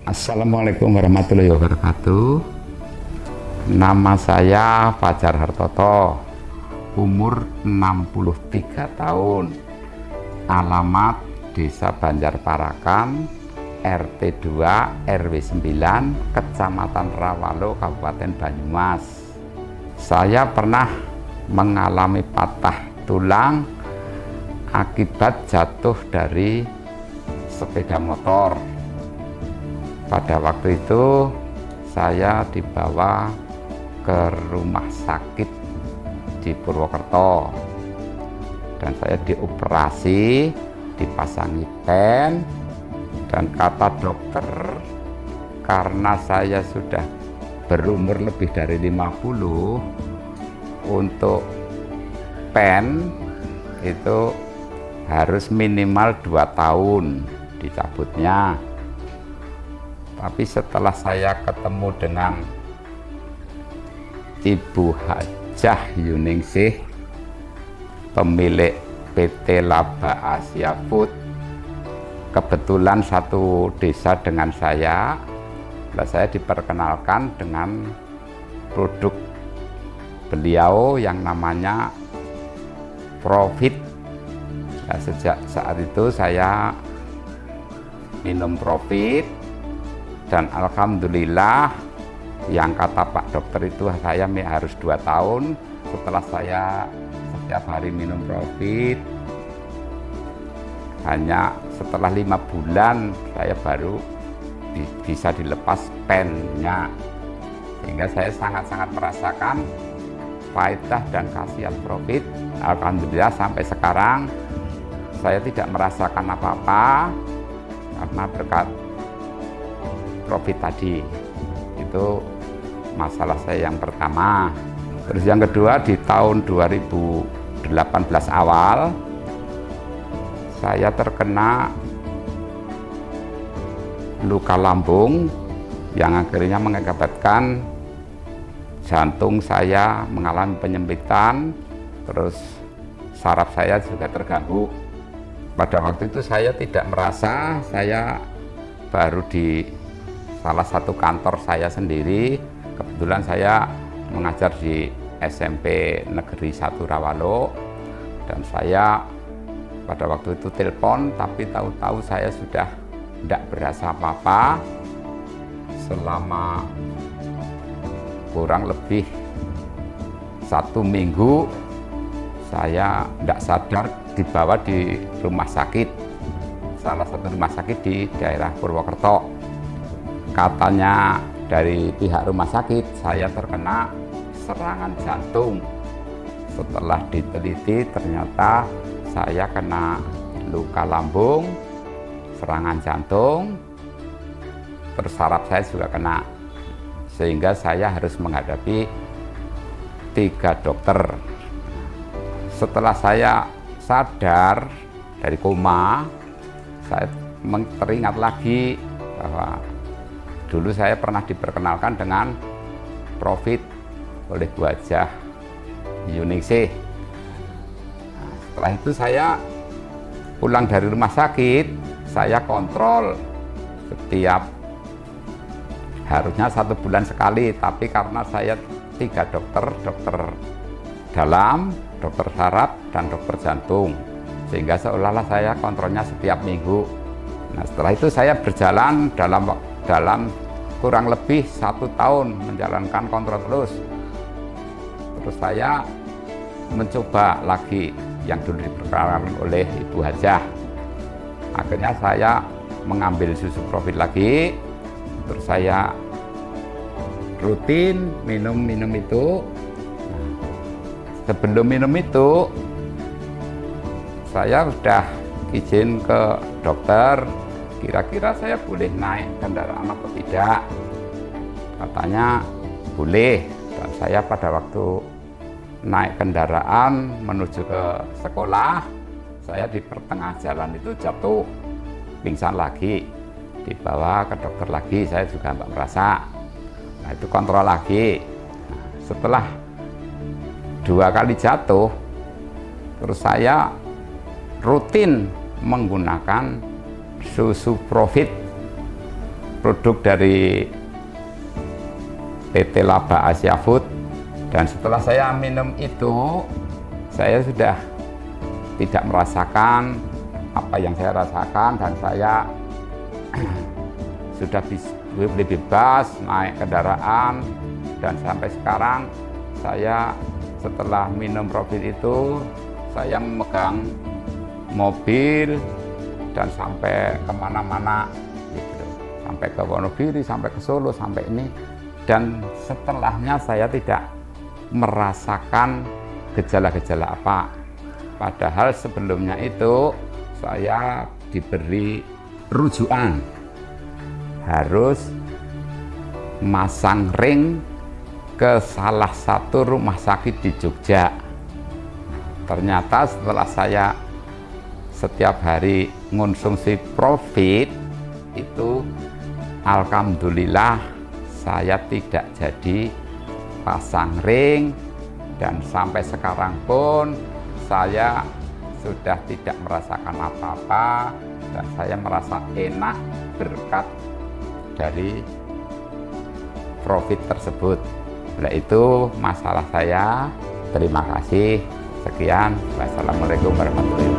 Assalamualaikum warahmatullahi wabarakatuh. Nama saya Fajar Hartoto, umur 63 tahun, alamat Desa Banjarparakan, RT 2 RW 9, Kecamatan Rawalo, Kabupaten Banyumas. Saya pernah mengalami patah tulang akibat jatuh dari sepeda motor. Pada waktu itu saya dibawa ke rumah sakit di Purwokerto dan saya dioperasi, dipasangi pen, dan kata dokter karena saya sudah berumur lebih dari 50, untuk pen itu harus minimal 2 tahun dicabutnya. Tapi setelah saya ketemu dengan Ibu Hajah Yuningsih, pemilik PT Laba Asia Food, kebetulan satu desa dengan saya diperkenalkan dengan produk beliau yang namanya Profit. Nah, sejak saat itu saya minum Profit, dan alhamdulillah yang kata Pak Dokter itu saya harus 2 tahun. Setelah saya setiap hari minum Profit, hanya setelah 5 bulan saya baru bisa dilepas pennya, sehingga saya sangat-sangat merasakan faedah dan khasiat Profit. Alhamdulillah sampai sekarang saya tidak merasakan apa-apa karena berkat Profit tadi. Itu masalah saya yang pertama. Terus yang kedua, di tahun 2018 awal saya terkena luka lambung yang akhirnya mengakibatkan jantung saya mengalami penyempitan, terus saraf saya juga terganggu. Pada waktu itu saya tidak merasa, saya baru di salah satu kantor saya sendiri. Kebetulan saya mengajar di SMP Negeri 1 Rawalo, dan saya pada waktu itu telepon, tapi tahu-tahu saya sudah tidak berasa apa-apa. Selama kurang lebih 1 minggu saya tidak sadar, dibawa di rumah sakit, salah satu rumah sakit di daerah Purwokerto. Katanya dari pihak rumah sakit saya terkena serangan jantung. Setelah diteliti ternyata saya kena luka lambung, serangan jantung, terus saraf saya juga kena, sehingga saya harus menghadapi 3 dokter. Setelah saya sadar dari koma, saya teringat lagi bahwa dulu saya pernah diperkenalkan dengan Profit oleh Bu Hajah Yuningsih. Nah, setelah itu saya pulang dari rumah sakit, saya kontrol setiap, harusnya 1 bulan sekali, tapi karena saya 3 dokter dalam, dokter saraf, dan dokter jantung, sehingga seolah-olah saya kontrolnya setiap minggu. Nah, setelah itu saya berjalan dalam kurang lebih 1 tahun menjalankan kontrol terus. Terus saya mencoba lagi yang dulu diperkenalkan oleh Ibu Hajah. Akhirnya saya mengambil susu Profit lagi, terus saya rutin minum itu. Sebelum minum itu saya sudah izin ke dokter, kira-kira saya boleh naik kendaraan atau tidak. Katanya boleh, dan saya pada waktu naik kendaraan menuju ke sekolah, saya di pertengah jalan itu jatuh, pingsan lagi, dibawa ke dokter lagi, saya juga nggak merasa. Nah, itu kontrol lagi. Nah, setelah 2 kali jatuh, terus saya rutin menggunakan susu Profit produk dari PT Laba Asia Food. Dan setelah saya minum itu, saya sudah tidak merasakan apa yang saya rasakan, dan saya sudah lebih bebas naik kendaraan. Dan sampai sekarang saya setelah minum Profit itu, saya memegang mobil dan sampai kemana-mana gitu. Sampai ke Wonogiri, sampai ke Solo, sampai ini. Dan setelahnya saya tidak merasakan gejala-gejala apa. Padahal sebelumnya itu saya diberi rujukan harus masang ring ke salah satu rumah sakit di Jogja. Ternyata setelah saya setiap hari mengonsumsi Profit itu, alhamdulillah saya tidak jadi pasang ring, dan sampai sekarang pun saya sudah tidak merasakan apa-apa, dan saya merasa enak berkat dari Profit tersebut. Nah, itu masalah saya. Terima kasih. Sekian. Wassalamualaikum warahmatullahi wabarakatuh.